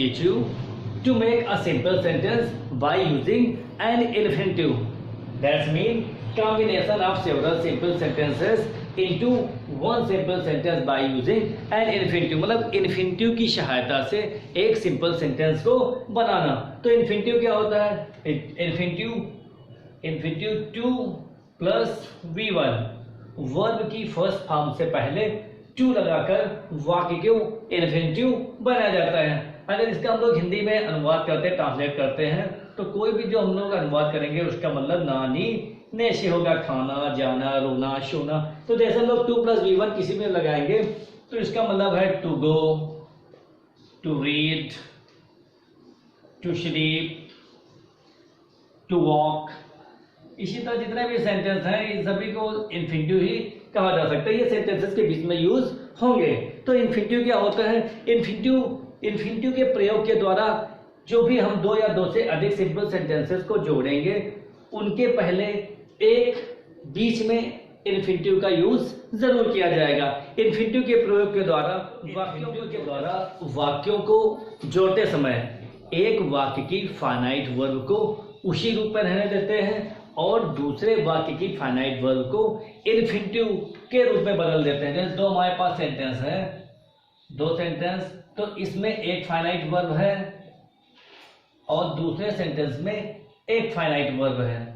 teach you to make a simple sentence by using an infinitive. That means combination of several simple sentences into one simple sentence by using an infinitive. मतलब infinitive की सहायता से एक simple sentence को बनाना. तो infinitive क्या होता है? infinitive to plus V1 verb की फर्स्ट फॉर्म से पहले टू लगाकर वाक्य को इन्फिनिटिव बनाया जाता है. अगर इसका हम लोग हिंदी में अनुवाद करते ट्रांसलेट करते हैं तो कोई भी जो हम लोग अनुवाद करेंगे उसका मतलब नानी नेशे होगा, खाना, जाना, रोना, सोना. तो जैसे हम लोग टू प्लस V1 किसी में लगाएंगे तो इसका मतलब है to go, to read, to sleep, to walk. इसी तरह जितने भी सेंटेंस हैं इन सभी को इन्फिनिटिव ही कहा जा सकता है. ये सेंटेंसेस के बीच में यूज होंगे. तो इन्फिनिटिव क्या होता है? इन्फिनिटिव के प्रयोग के द्वारा जो भी हम दो या दो से अधिक सिंपल सेंटेंसेस को जोड़ेंगे उनके पहले एक बीच में इन्फिनिटिव का यूज जरूर किया जाएगा. इन्फिनिटिव के प्रयोग के द्वारा वाक्यों को जोड़ते समय एक वाक्य की फाइनाइट वर्ब को उसी रूप में रहने देते हैं और दूसरे वाक्य की फाइनाइट वर्ब को इन्फिनिटिव के रूप में बदल देते हैं. जैसे दो हमारे पास सेंटेंस है, दो सेंटेंस, तो इसमें एक फाइनाइट वर्ब है और दूसरे सेंटेंस में एक फाइनाइट वर्ब है.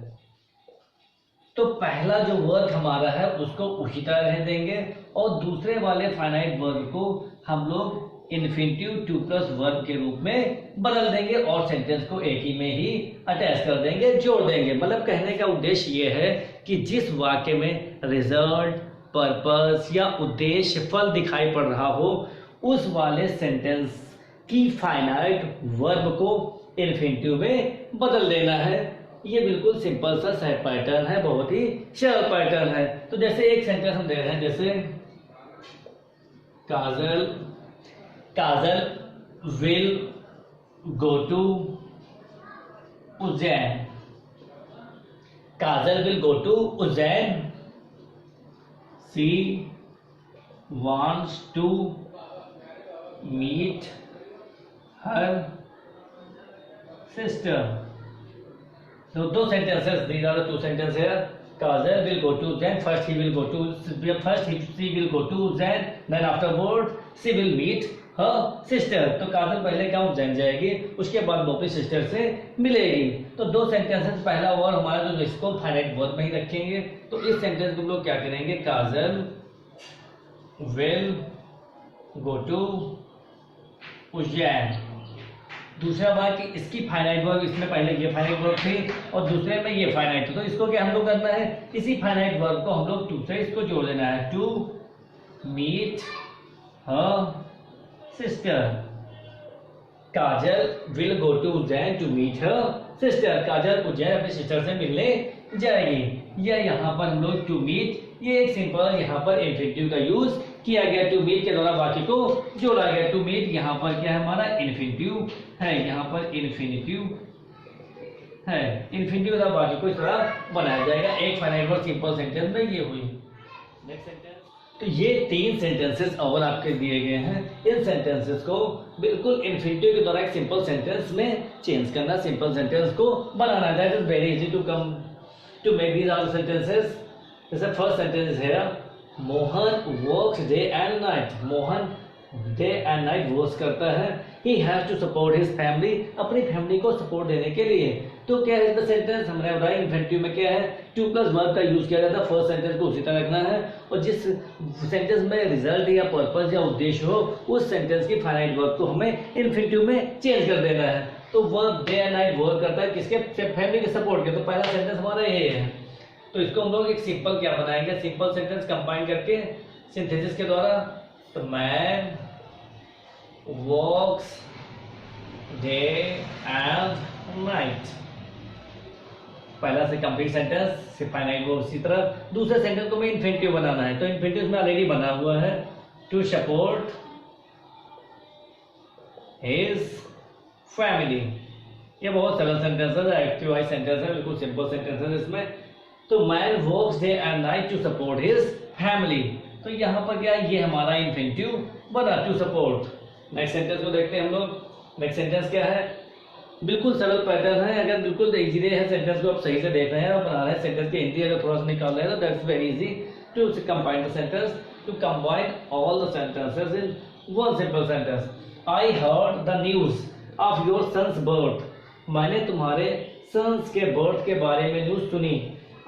तो पहला जो वर्ब हमारा है उसको उसी तरह रहने देंगे और दूसरे वाले फाइनाइट वर्ब को हम लोग इन्फिनिटिव टू प्लस वर्ब के रूप में बदल देंगे और सेंटेंस को एक ही में ही अटैच कर देंगे, जोड़ देंगे. मतलब कहने का उद्देश्य ये है कि जिस वाक्य में रिजल्ट, पर्पस या उद्देश्य, फल दिखाई पड़ रहा हो उस वाले सेंटेंस की फाइनाइट वर्ब को इन्फिनिटिव में बदल देना है. ये बिल्कुल सिंपल सा सेट पैटर्न है, बहुत ही सरल पैटर्न है. तो जैसे एक सेंटेंस हम दे रहे हैं, जैसे काजल will go to Ujjain. Kajal will go to Ujjain. She wants to meet her sister. So दो sentences, these are the two sentences here. Kajal will go to Ujjain. First she will go to Ujjain. Then afterward she will meet her sister. तो काजल पहले क्या उज्जैन जाएगी, उसके बाद वो अपनी sister से मिलेगी. तो दो सेंटेंसेस, पहला वर्ड हमारा जो इसको फाइनाइट वर्ब में ही रखेंगे. तो इस सेंटेंस को हम लोग क्या करेंगे? काजल will go to उज्जैन. दूसरा बात कि इसकी फाइनाइट वर्ब, इसमें पहले ये फाइनाइट वर्ब थी और दूसरे में ये फाइनाइट थी. तो इसको क्या हम लोग करना है? इसी फाइनाइट वर्ब को हम लोग टू से इसको जोड़ देना है. To meet her sister. Kajal will go to Ujjain to meet her sister. Kajal Ujjain अपनी सिस्टर से मिलने जाएगी. या यहाँ पर हम लोग टू मीट, ये एक सिंपल यहाँ पर इन्फिनिटिव का यूज किया गया. टू मीट के द्वारा वाक्य को जोड़ा गया. टू मीट यहाँ पर क्या है हमारा? इन्फिनिटिव है. यहाँ पर इन्फिनिटिव है. इन्फिनिटिव का वाक्य को इस तरह बनाया जाएगा. एक फाइनाइट वर्ब सिंपल सेंटेंस में ये हुई. Next sentence. तो ये तीन सेंटेंसेस और आपके दिए गए हैं. इन सेंटेंसेस को बिल्कुल इन्फिनिटिव के द्वारा एक सिंपल सेंटेंस में चेंज करना, सिंपल सेंटेंस को बनाना. That is very easy to come to make these all sentences. जैसे फर्स्ट सेंटेंस है Mohan works day and night. Mohan day and night work करता है. He has to support his family, अपनी family को support देने के लिए. तो क्या है द सेंटेंस? हमने बताया इन्फिनिटिव में क्या है? टू प्लस वर्ब का यूज किया जाता है. फर्स्ट सेंटेंस को उसी तरह रखना है और जिस सेंटेंस में रिजल्ट या पर्पस या उद्देश्य हो उस सेंटेंस की फाइनाइट वर्ब को हमें इन्फिनिटिव में चेंज कर देना है. तो verb day and night work करता है किसके? फैमिली के सपोर्ट के. तो पहला सेंटेंस हमारा ये है. तो इसको हम लोग एक सिंपल क्या बनाएंगे? सिंपल सेंटेंस कंबाइन करके सिंथेसिस के द्वारा. तो man walks day and night. पहला से कंप्लीट सेंटेंस से फाइनाइट वर्ब. उसी तरह दूसरे सेंटेंस को हमें इन्फिनिटिव बनाना है. तो इन्फिनिटिव में ऑलरेडी बना हुआ है. To support his family. ये बहुत सरल सेंटेंस है, एक्टिव वाइज सेंटेंस है, बिल्कुल सिंपल सेंटेंस है इसमें. तो man works day and night to support his family. तो यहाँ पर क्या है? ये हमारा इन्फिनिटिव बना, टू सपोर्ट. नेक्स्ट सेंटेंस को देखते हैं हम लोग. नेक्स्ट सेंटेंस क्या है, बिल्कुल सरल पैटर्न है, अगर बिल्कुल इजी है सेंटेंस को आप सही से देख रहे हैं और बना रहे हैं सेंटेंस के हिंदी अगर थोड़ा सा निकाल रहे हैं तो that's very easy to combine the sentence, to combine all the sentences in one simple sentence. I heard the news of your son's birth, मैंने तुम्हारे सन्स के बर्थ के बारे में न्यूज सुनी।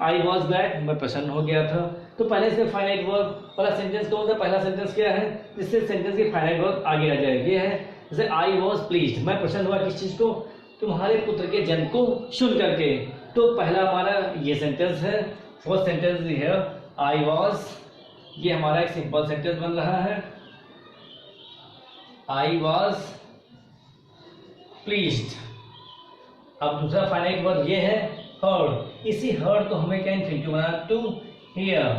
आई वॉज ग्लैड, मैं प्रसन्न हो गया था। तो पहले से फाइनाइट वर्ब पहला सेंटेंस कौन सा, पहला सेंटेंस क्या है जिससे सेंटेंस की फाइनाइट वर्ब आगे आ जाएगी, ये है जैसे आई वॉज प्लीज्ड, मैं प्रसन्न हुआ किस चीज को, तुम्हारे पुत्र के जन्म को सुन करके। तो पहला हमारा ये सेंटेंस है, फर्स्ट सेंटेंस है आई वॉज, ये हमारा एक सिंपल सेंटेंस बन रहा है, आई वॉज प्लीज्ड। अब दूसरा फाइनाइट वर्ब ये है हर्ड, इसी हर्ड को हमें क्या इन्फिनिटिव बनाना, टू हियर।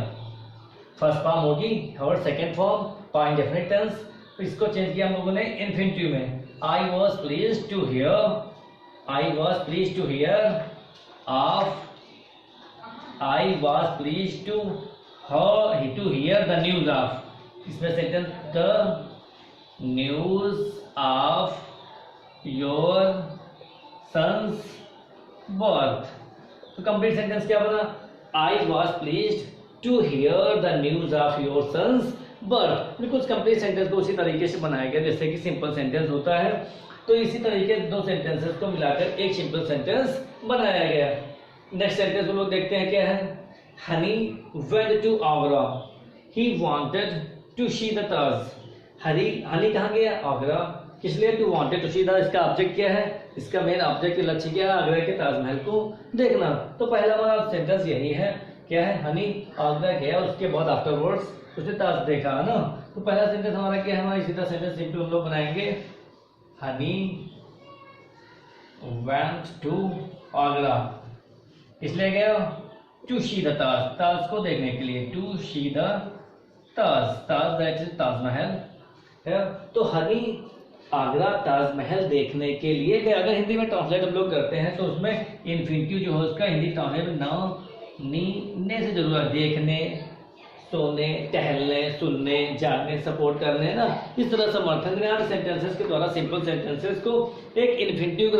फर्स्ट फॉर्म होगी heard, second form past indefinite tense, तो इसको चेंज किया हम लोगों ने इन्फिनिटिव में। I was pleased to hear, I was pleased to hear of, I was pleased to hear the news of, इसमें sentence the news of your son's birth. तो complete sentence क्या बना, I was pleased to hear the news of your son's birth. बिल्कुल complete sentence को उसी तरीके से बनाया गया जैसे कि सिंपल सेंटेंस होता है, तो इसी तरीके से दो सेंटेंसेस को मिलाकर एक सिंपल सेंटेंस बनाया गया। नेक्स्ट सेंटेंस हम लोग देखते हैं क्या है, Honey went to Agra, he wanted to see the Taj. Honey कहाँ गया, आगरा, किस लिए, to wanted to see the, इसका ऑब्जेक्ट क्या है, इसका मेन ऑब्जेक्ट लक्ष्य क्या है, आगरा के ताजमहल को देखना। तो पहला हमारा सेंटेंस यही है, क्या है, हनी आगरा गया, उसके बाद आफ्टरवर्ड्स उसने ताज देखा है ना। तो पहला सेंटेंस हमारा क्या है, हमारा इसी तरह सेंटेंस सिंपल हम लोग बनाएंगे, हनी वेंट टू आगरा, इसलिए गया टू सी द ताज, ताज को देखने के लिए, to see the Taj, Taj that is Taj Mahal है। तो हनी आगरा ताजमहल देखने के लिए गया। अगर हिंदी में ट्रांसलेट हम लोग करते हैं तो उसमें इन्फिनिटिव जो है उसका हिंदी ट्रांसलेट में ना ने से जरूर है, देखने, सोने, टहलने, सुनने, जागने, सपोर्ट करने ना, इस तरह समर्थन में सेंटेंसेस के द्वारा सिंपल सेंटेंसेस को एक इन्फिनिटिव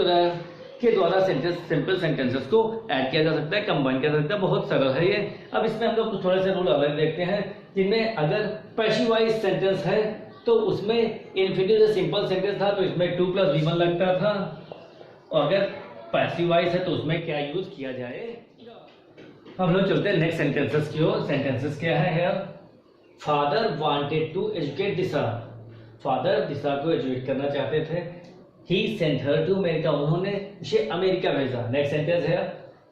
के द्वारा सिंपल सेंटेंसेस को ऐड किया जा सकता है, कंबाइन किया जा सकता है, बहुत सरल है ये। अब इसमें हम लोग कुछ थोड़े से रूल अलग देखते हैं, जिनमें अगर पैसिव वॉइस सेंटेंस है तो उसमें इन्फिनिटिव जो सिंपल सेंटेंस था तो इसमें 2 + V1 लगता था, और अगर पैसिव वॉइस है तो उसमें क्या यूज किया जाए। हम लोग चलते हैं नेक्स्ट सेंटेंसेस की ओर। सेंटेंसेस क्या है here, father wanted to educate Disha, father Disha को एजुकेट करना चाहते थे। He sent her to America, उन्होंने उसे अमेरिका भेजा। नेक्स्ट सेंटेंस है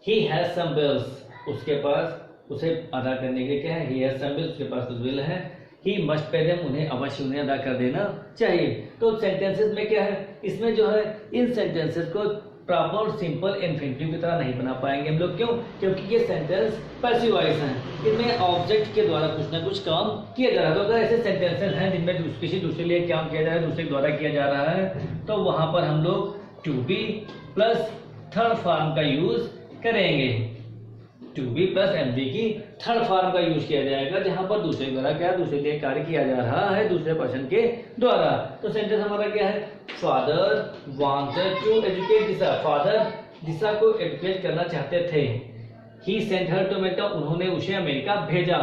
ही हैज सम बिल्स, उसके पास उसे अदा करने के लिए क्या है, ही हैज सम बिल्स, उसके पास कुछ बिल है। ही मस्ट पे देम, उन्हें अवश्य उन्हें अदा कर देना चाहिए। तो सेंटेंसेस में क्या है, इसमें जो है इन सेंटेंसेस को प्रॉपर सिंपल इन्फिनिटिव की तरह नहीं बना पाएंगे हम लोग, क्यों, क्योंकि ये सेंटेंस पैसिव वॉइस हैं, इनमें ऑब्जेक्ट के द्वारा कुछ ना कुछ काम किया जा रहा है। तो अगर ऐसे सेंटेंसेस हैं जिनमें किसी दूसरे लिए काम किया जा रहा है, दूसरे के द्वारा किया जा रहा है, तो वहां पर हम लोग to be plus third form का यूज करेंगे, टू बी प्लस एमवी की थर्ड फॉर्म का यूज किया जाएगा, जहां पर दूसरे द्वारा क्या, दूसरे लिए कार्य किया जा रहा है, दूसरे पर्सन के द्वारा। तो सेंटेंस हमारा क्या है, father wanted to educate Disha, father Disha को एजुकेट करना चाहते थे। He sent her to America, उन्होंने उसे अमेरिका भेजा।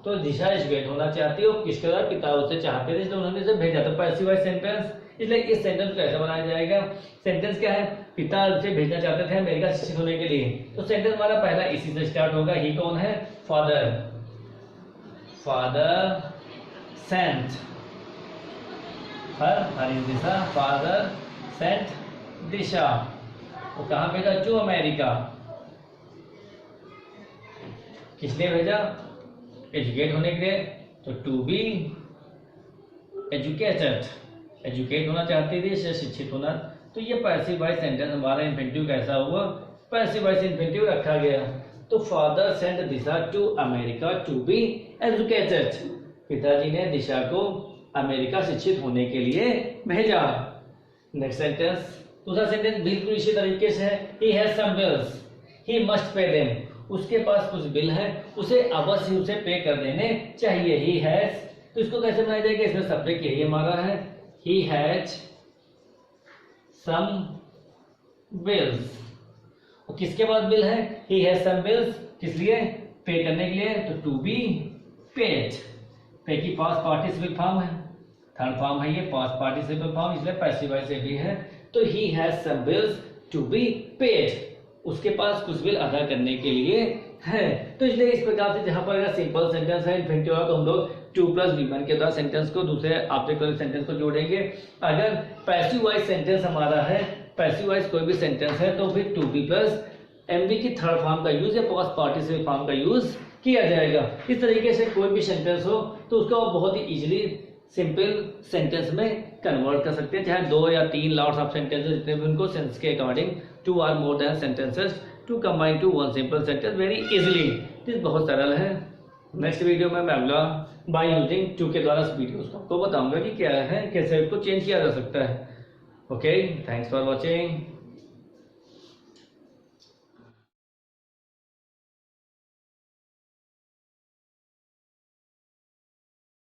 तो दिशा एजुकेट होना चाहती है, किसके द्वारा, पिता उसे चाहते थे, इसलिए उन्होंने उसे भेजा। तो पैसिव वॉइस सेंटेंस, इसलिए इस सेंटेंस को ऐसा बनाया जाएगा, सेंटेंस क्या है, पिता उसे भेजना चाहते थे अमेरिका शिक्षित होने के लिए। तो सेंटेंस हमारा पहला इसी से स्टार्ट होगा, ही कौन है, फादर, फादर सेंट हर इस दिशा, फादर सेंट दिशा, वो कहाँ भेजा, टू अमेरिका, किस लिए भेजा, एजुकेट होने के लिए। तो टू बी एजुकेटेड, एजुकेट होना चाहती थी, शिक्षित होना। तो ये पैसिव वॉइस सेंटेंस हमारा इन्फिनिटिव कैसा हुआ, पैसिव वॉइस इन्फिनिटिव रखा गया। तो father sent Disha to America to be educated, पिताजी ने दिशा को अमेरिका शिक्षित होने के लिए भेजा। नेक्स्ट सेंटेंस, दूसरा सेंटेंस बिल्कुल इसी तरीके से है, he has some bills, he must pay them, उसके पास कुछ बिल है, उसे अवश्य उसे पे कर देने चाहिए। ही हैज, तो इसको कैसे बनाया जाएगा, इसमें सब्जेक्ट यही हमारा है, ही हैज सम बिल्स। और किसके पास बिल है? ही हैज सम बिल्स, किस लिए? पे करने के लिए, तो टू बी पेड। पे की पास्ट पार्टिसिपल फॉर्म है, थर्ड फॉर्म है ये पास्ट पार्टिसिपल फॉर्म, इसलिए पैसिव वॉइस भी है। तो he has some bills to be paid, उसके पास कुछ बिल अदा करने के लिए है। तो इसलिए इस प्रकार से जहां पर अगर सिंपल सेंटेंस है इन्फिनिटिव तो हम लोग टू प्लस V1 के द्वारा सेंटेंस को दूसरे ऑब्जेक्ट वाले सेंटेंस को जोड़ेंगे। अगर पैसिव वॉइस सेंटेंस हमारा है, पैसिव वॉइस कोई भी सेंटेंस है, तो फिर टू बी प्लस एमवी की थर्ड फॉर्म का यूज या पास्ट पार्टिसिपल फॉर्म का यूज किया जाएगा। इस तरीके से कोई भी सेंटेंस हो तो उसको आप बहुत ही इजीली सिंपल सेंटेंस में कन्वर्ट कर सकते हैं, चाहे 2 या 3 लॉट्स ऑफ सेंटेंसेस जितने भी उनको सेंस के अकॉर्डिंग 2 और more than sentences to combine to one simple sentence very easily. This बहुत सरल है। नेक्स्ट वीडियो में मैं अगला बाय यूजिंग टू के द्वारा वीडियोस को आपको बताऊंगा कि क्या है, कैसे इसको चेंज किया जा सकता है। Okay, thanks for watching.